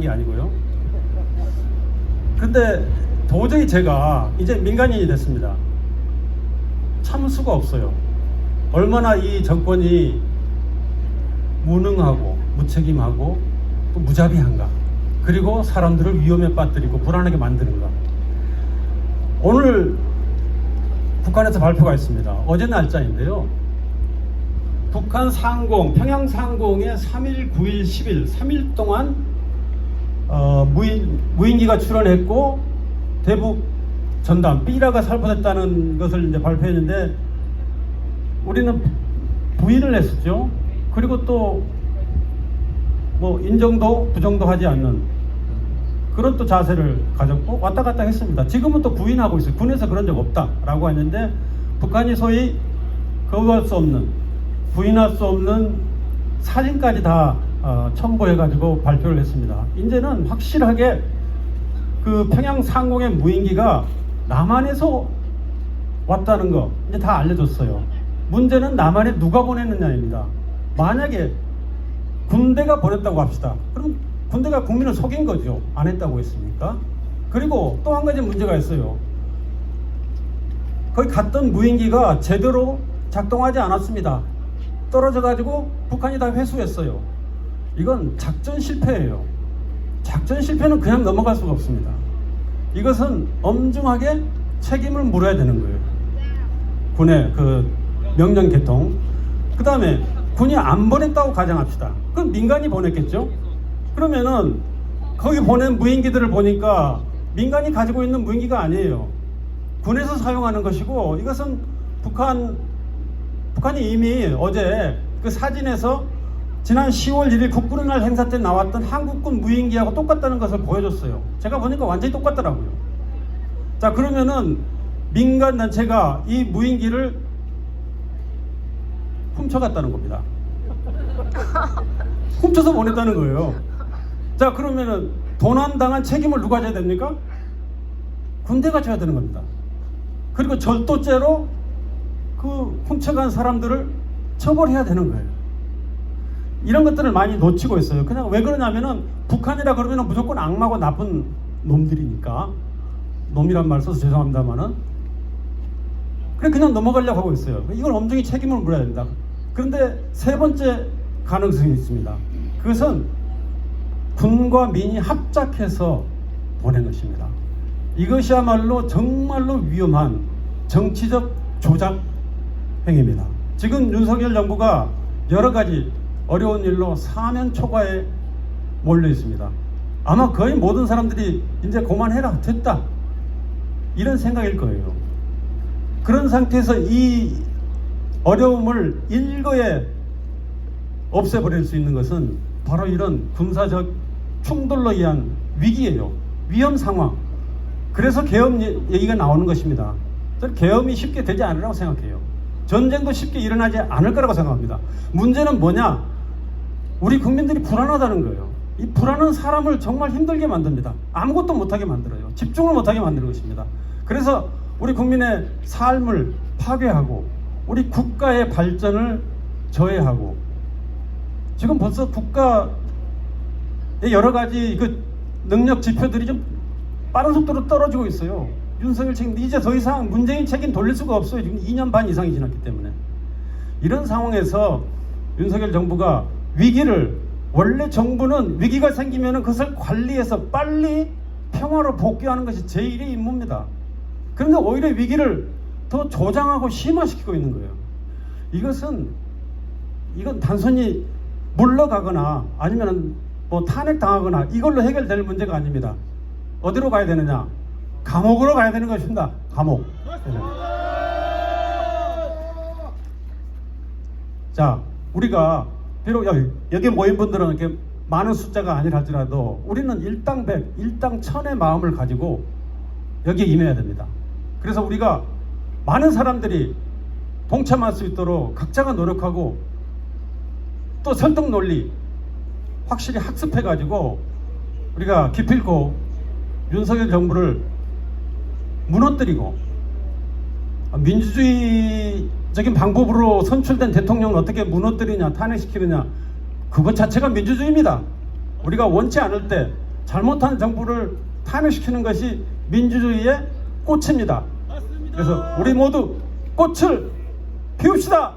게 아니고요. 근데 도저히 제가 이제 민간인이 됐습니다. 참을 수가 없어요. 얼마나 이 정권이 무능하고 무책임하고 또 무자비한가, 그리고 사람들을 위험에 빠뜨리고 불안하게 만드는가. 오늘 북한에서 발표가 있습니다. 어제 날짜인데요. 북한 상공, 평양 상공에 3일, 9일, 10일 3일 동안 무인기가 출현했고 대북 전단 B라가 살포됐다는 것을 이제 발표했는데, 우리는 부인을 했었죠. 그리고 또 뭐 인정도 부정도 하지 않는 그런 또 자세를 가졌고 왔다 갔다 했습니다. 지금은 또 부인하고 있어요. 군에서 그런 적 없다라고 했는데, 북한이 소위 거부할 수 없는, 부인할 수 없는 사진까지 다 첨부해가지고 발표를 했습니다. 이제는 확실하게 그 평양 상공의 무인기가 남한에서 왔다는 거 이제 다 알려졌어요. 문제는 남한에 누가 보냈느냐입니다. 만약에 군대가 보냈다고 합시다. 그럼 군대가 국민을 속인 거죠. 안 했다고 했습니까? 그리고 또 한 가지 문제가 있어요. 거기 갔던 무인기가 제대로 작동하지 않았습니다. 떨어져 가지고 북한이 다 회수했어요. 이건 작전 실패예요. 작전 실패는 그냥 넘어갈 수가 없습니다. 이것은 엄중하게 책임을 물어야 되는 거예요. 군의 그 명령 개통. 그 다음에 군이 안 보냈다고 가정합시다. 그럼 민간이 보냈겠죠? 그러면은 거기 보낸 무인기들을 보니까 민간이 가지고 있는 무인기가 아니에요. 군에서 사용하는 것이고, 이것은 북한이 이미 어제 그 사진에서 지난 10월 1일 국군의 날 행사 때 나왔던 한국군 무인기하고 똑같다는 것을 보여줬어요. 제가 보니까 완전히 똑같더라고요. 자, 그러면은 민간 단체가 이 무인기를 훔쳐갔다는 겁니다. 훔쳐서 보냈다는 거예요. 자, 그러면은 도난당한 책임을 누가 져야 됩니까? 군대가 져야 되는 겁니다. 그리고 절도죄로 그 훔쳐간 사람들을 처벌해야 되는 거예요. 이런 것들을 많이 놓치고 있어요. 그냥 왜 그러냐면은 북한이라 그러면 무조건 악마고 나쁜 놈들이니까, 놈이란 말 써서 죄송합니다만은, 그냥 넘어가려고 하고 있어요. 이걸 엄중히 책임을 물어야 된다. 그런데 세 번째 가능성이 있습니다. 그것은 군과 민이 합작해서 보낸 것입니다. 이것이야말로 정말로 위험한 정치적 조작 행위입니다. 지금 윤석열 정부가 여러 가지 어려운 일로 사면 초과에 몰려 있습니다. 아마 거의 모든 사람들이 이제 그만해라, 됐다, 이런 생각일 거예요. 그런 상태에서 이 어려움을 일거에 없애버릴 수 있는 것은 바로 이런 군사적 충돌로 의한 위기예요. 위험 상황. 그래서 계엄 얘기가 나오는 것입니다. 저는 계엄이 쉽게 되지 않으라고 생각해요. 전쟁도 쉽게 일어나지 않을 거라고 생각합니다. 문제는 뭐냐? 우리 국민들이 불안하다는 거예요. 이 불안은 사람을 정말 힘들게 만듭니다. 아무것도 못하게 만들어요. 집중을 못하게 만드는 것입니다. 그래서 우리 국민의 삶을 파괴하고 우리 국가의 발전을 저해하고, 지금 벌써 국가의 여러 가지 그 능력 지표들이 좀 빠른 속도로 떨어지고 있어요. 윤석열 책임, 이제 더 이상 문재인 책임 돌릴 수가 없어요. 지금 2년 반 이상이 지났기 때문에. 이런 상황에서 윤석열 정부가 위기를, 원래 정부는 위기가 생기면 그것을 관리해서 빨리 평화로 복귀하는 것이 제1의 임무입니다. 그런데 오히려 위기를 더 조장하고 심화시키고 있는 거예요. 이건 단순히 물러가거나 아니면 뭐 탄핵당하거나 이걸로 해결될 문제가 아닙니다. 어디로 가야 되느냐? 감옥으로 가야 되는 것입니다. 감옥. 자, 우리가 비록 여기 모인 분들은 이렇게 많은 숫자가 아니라 할지라도 우리는 일당 100, 일당 1000의 마음을 가지고 여기에 임해야 됩니다. 그래서 우리가 많은 사람들이 동참할 수 있도록 각자가 노력하고, 또 설득 논리 확실히 학습해가지고 우리가 기필코 윤석열 정부를 무너뜨리고, 민주주의적인 방법으로 선출된 대통령을 어떻게 무너뜨리냐, 탄핵시키느냐, 그것 자체가 민주주의입니다. 우리가 원치 않을 때 잘못한 정부를 탄핵시키는 것이 민주주의의 꽃입니다. 그래서 우리 모두 꽃을 피웁시다.